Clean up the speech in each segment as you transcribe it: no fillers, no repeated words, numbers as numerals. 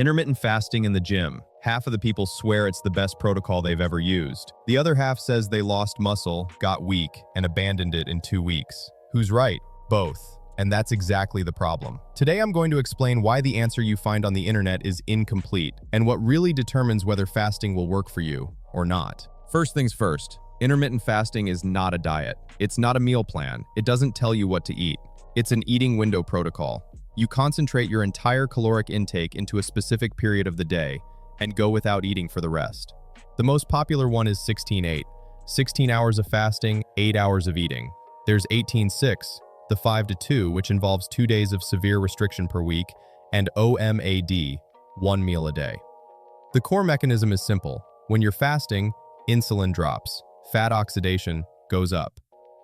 Intermittent fasting in the gym. Half of the people swear it's the best protocol they've ever used. The other half says they lost muscle, got weak, and abandoned it in 2 weeks. Who's right? Both. And that's exactly the problem. Today I'm going to explain why the answer you find on the internet is incomplete, and what really determines whether fasting will work for you or not. First things first, intermittent fasting is not a diet. It's not a meal plan. It doesn't tell you what to eat. It's an eating window protocol. You concentrate your entire caloric intake into a specific period of the day and go without eating for the rest. The most popular one is 16-8. 16 hours of fasting, 8 hours of eating. There's 18-6, the 5-2, which involves 2 days of severe restriction per week, and OMAD, 1 meal a day. The core mechanism is simple. When you're fasting, insulin drops. Fat oxidation goes up.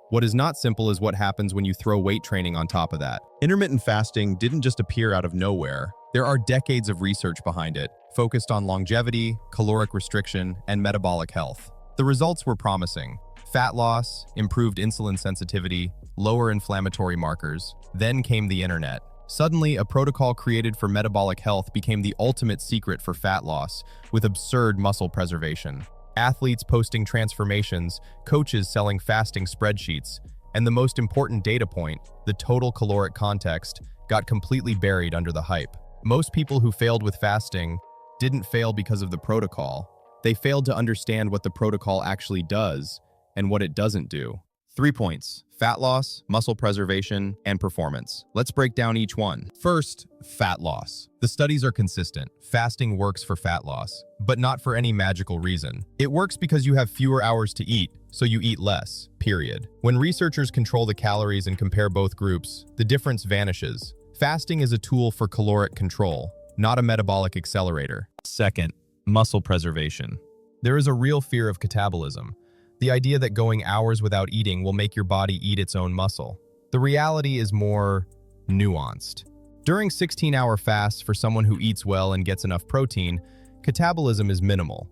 What is not simple is what happens when you throw weight training on top of that. Intermittent fasting didn't just appear out of nowhere. There are decades of research behind it, focused on longevity, caloric restriction, and metabolic health. The results were promising. Fat loss, improved insulin sensitivity, lower inflammatory markers. Then came the internet. Suddenly, a protocol created for metabolic health became the ultimate secret for fat loss, with absurd muscle preservation. Athletes posting transformations, coaches selling fasting spreadsheets, and the most important data point, the total caloric context, got completely buried under the hype. Most people who failed with fasting didn't fail because of the protocol. They failed to understand what the protocol actually does and what it doesn't do. 3 points: fat loss, muscle preservation, and performance. Let's break down each one. First, fat loss. The studies are consistent. Fasting works for fat loss, but not for any magical reason. It works because you have fewer hours to eat, so you eat less, period. When researchers control the calories and compare both groups, the difference vanishes. Fasting is a tool for caloric control, not a metabolic accelerator. Second, muscle preservation. There is a real fear of catabolism. The idea that going hours without eating will make your body eat its own muscle. The reality is more nuanced. During 16-hour fasts for someone who eats well and gets enough protein, catabolism is minimal.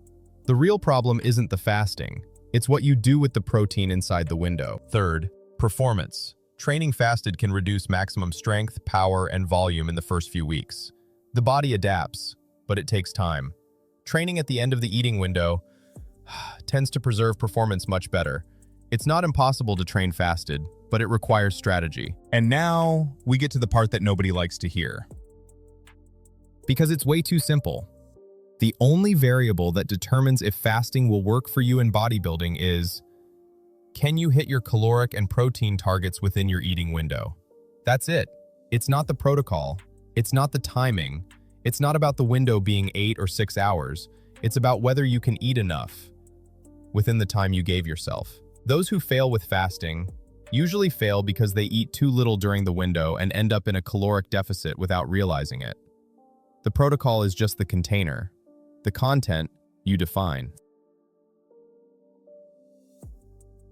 The real problem isn't the fasting. It's what you do with the protein inside the window. Third, performance. Training fasted can reduce maximum strength, power, and volume in the first few weeks. The body adapts, but it takes time. Training at the end of the eating window tends to preserve performance much better. It's not impossible to train fasted, but it requires strategy. And now we get to the part that nobody likes to hear. Because it's way too simple. The only variable that determines if fasting will work for you in bodybuilding is, can you hit your caloric and protein targets within your eating window? That's it. It's not the protocol. It's not the timing. It's not about the window being 8 or 6 hours. It's about whether you can eat enough within the time you gave yourself. Those who fail with fasting usually fail because they eat too little during the window and end up in a caloric deficit without realizing it. The protocol is just the container. The content you define.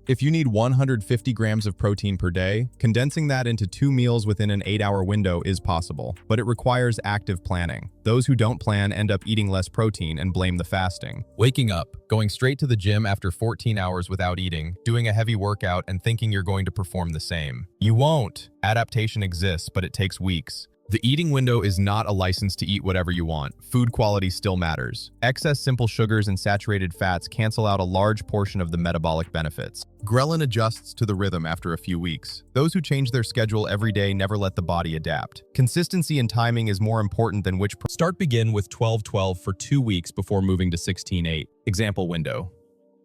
If you need 150 grams of protein per day, condensing that into 2 meals within an 8-hour window is possible, but it requires active planning. Those who don't plan end up eating less protein and blame the fasting. Waking up, going straight to the gym after 14 hours without eating, doing a heavy workout and thinking you're going to perform the same. You won't. Adaptation exists, but it takes weeks. The eating window is not a license to eat whatever you want. Food quality still matters. Excess simple sugars and saturated fats cancel out a large portion of the metabolic benefits. Ghrelin adjusts to the rhythm after a few weeks. Those who change their schedule every day never let the body adapt. Consistency and timing is more important than which. Begin with 12-12 for 2 weeks before moving to 16-8. Example window: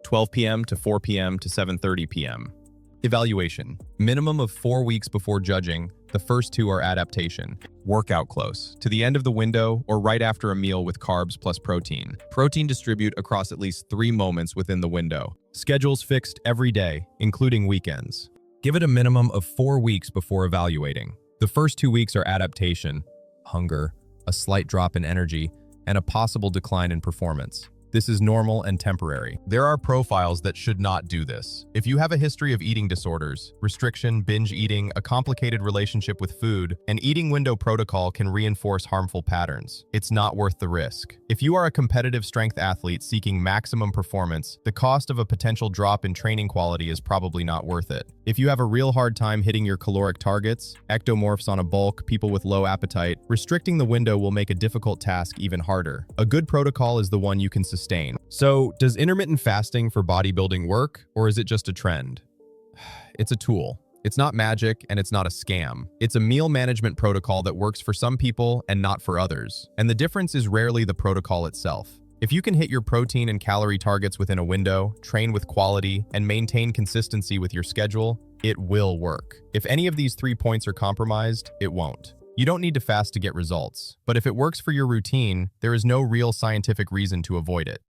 12 p.m. to 4 p.m. to 7:30 p.m. Evaluation: minimum of 4 weeks before judging. The first 2 are adaptation. Workout close to the end of the window or right after a meal with carbs plus protein. Protein distribute across at least 3 moments within the window. Schedules fixed every day, including weekends. Give it a minimum of 4 weeks before evaluating. The first 2 weeks are adaptation, hunger, a slight drop in energy, and a possible decline in performance. This is normal and temporary. There are profiles that should not do this. If you have a history of eating disorders, restriction, binge eating, a complicated relationship with food, an eating window protocol can reinforce harmful patterns. It's not worth the risk. If you are a competitive strength athlete seeking maximum performance, the cost of a potential drop in training quality is probably not worth it. If you have a real hard time hitting your caloric targets, ectomorphs on a bulk, people with low appetite, restricting the window will make a difficult task even harder. A good protocol is the one you can sustain. So, does intermittent fasting for bodybuilding work, or is it just a trend? It's a tool. It's not magic and it's not a scam. It's a meal management protocol that works for some people and not for others. And the difference is rarely the protocol itself. If you can hit your protein and calorie targets within a window, train with quality, and maintain consistency with your schedule, it will work. If any of these 3 points are compromised, it won't. You don't need to fast to get results, but if it works for your routine, there is no real scientific reason to avoid it.